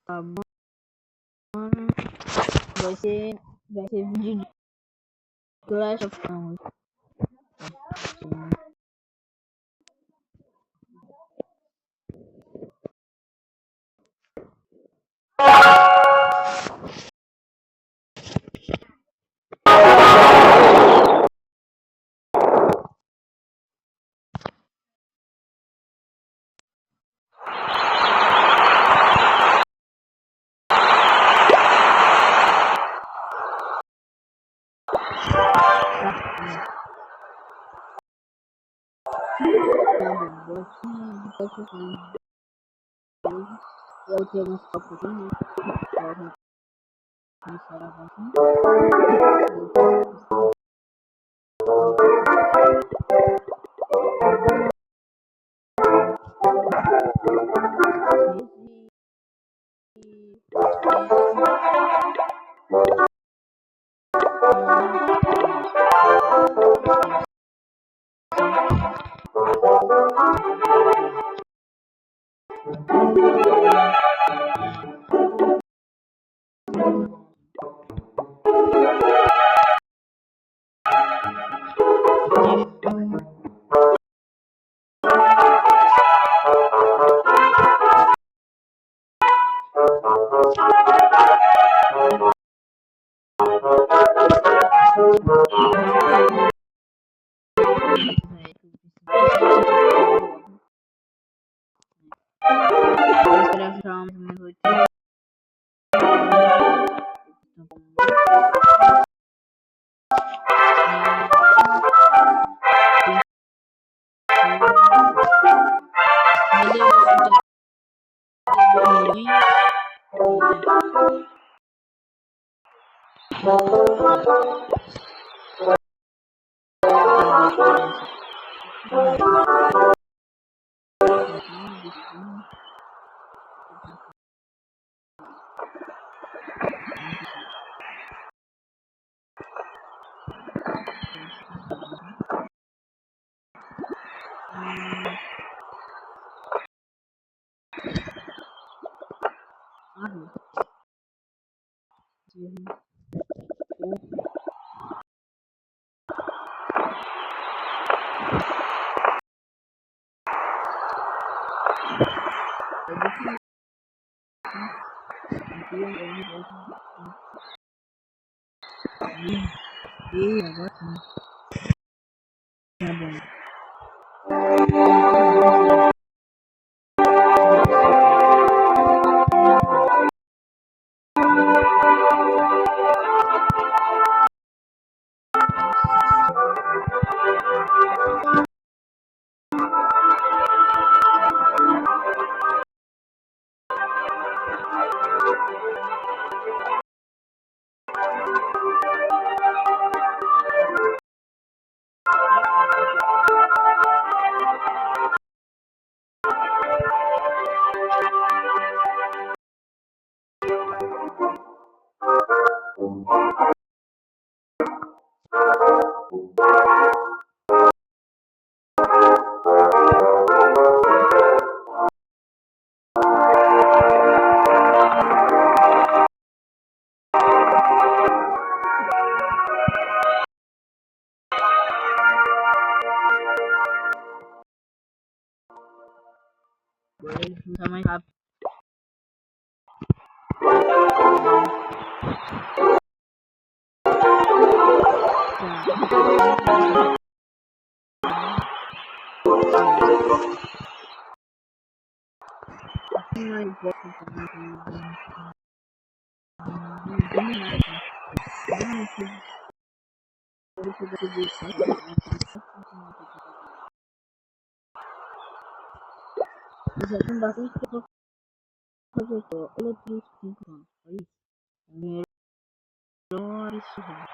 Bom, vai ser vídeo de Clash of Clans. Eu tenho alguns copos aqui, né? Pra começar a avançar. E agora sim. Tá bom. Agora ele fica mais rápido. Já tem bastante pessoas que projetou Electric 5 anos. Foi isso. Melhor estudar.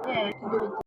É, tudo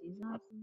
exato.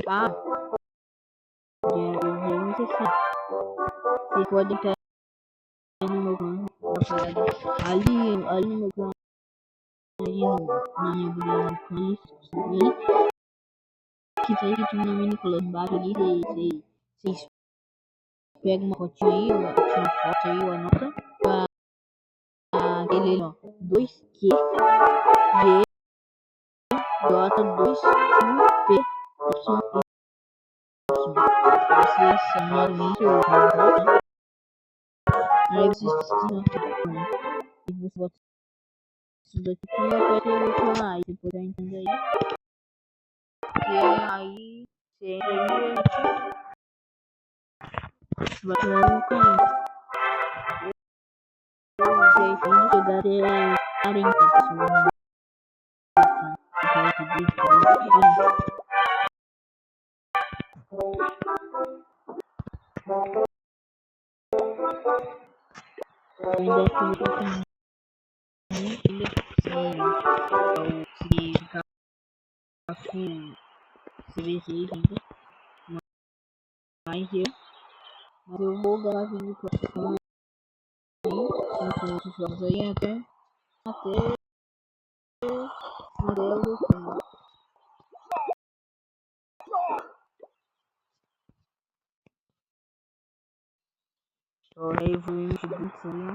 Ah, geralmente assim, você pode estar no meu plano, ali no meu plano, ali na minha bolha, ali, que tá escrito na mini plano, embaixo ali, vocês pegam uma fotinha aí, tira uma foto aí, ou anota, pra aquele, ó, 2Q, G, J, 2, U, P, Y, vocês são isso, volta, aí vocês precisam e você bota isso daqui que vai ter outro lá, e depois vai entender aí, que aí você entra aí e vai tirar o caminho. Eu pretendo chegar até 40 pessoas ainda estou se ficar com CVC ainda, mas eu vou gravar vídeo pra ficar aí, com outros jogos aí até modelo com só evoluindo de boots aí, né?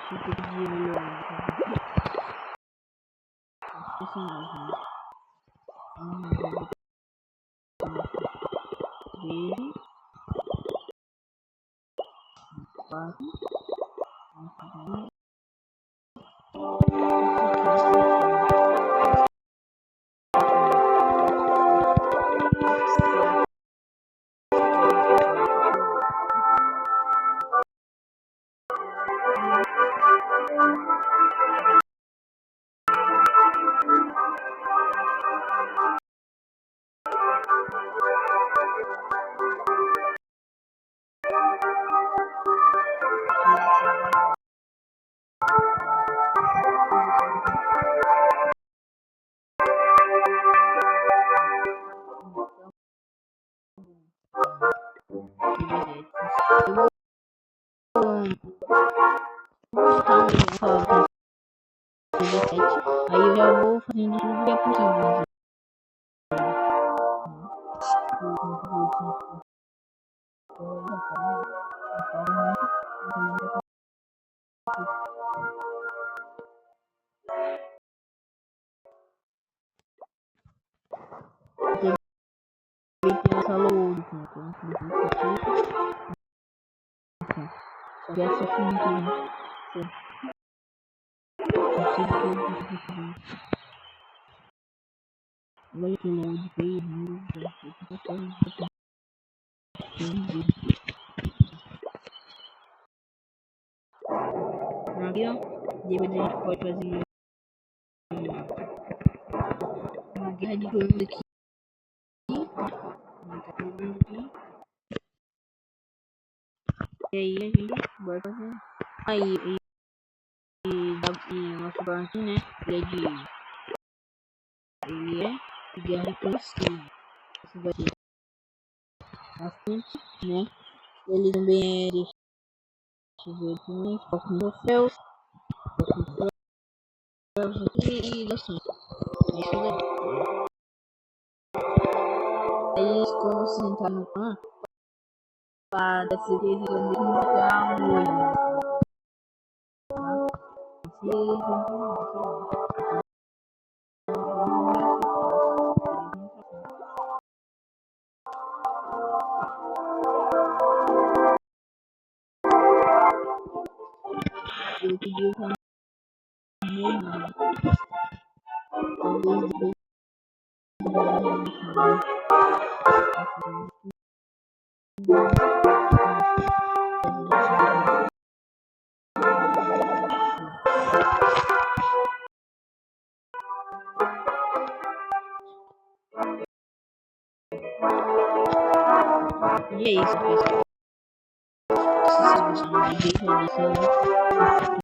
Fica de melhor, personagem, né? 13, 4, fazendo tudo que é possível. Essa load, então, só que essa foi muito olha que load veio, aqui ó, depois a gente pode fazer uma guerra de clãs aqui. E aí a gente vai fazer. Aí e nosso banco, né? Ele é de guerra cristã. Isso vai ser bastante, né? Ele também é de troféus, e doações. Aí quando você entrar no clã, para decidir o mesmo lugar eu pedi o caminho, talvez depois e é isso, pessoal. Se vocês gostaram do vídeo, deixa o like.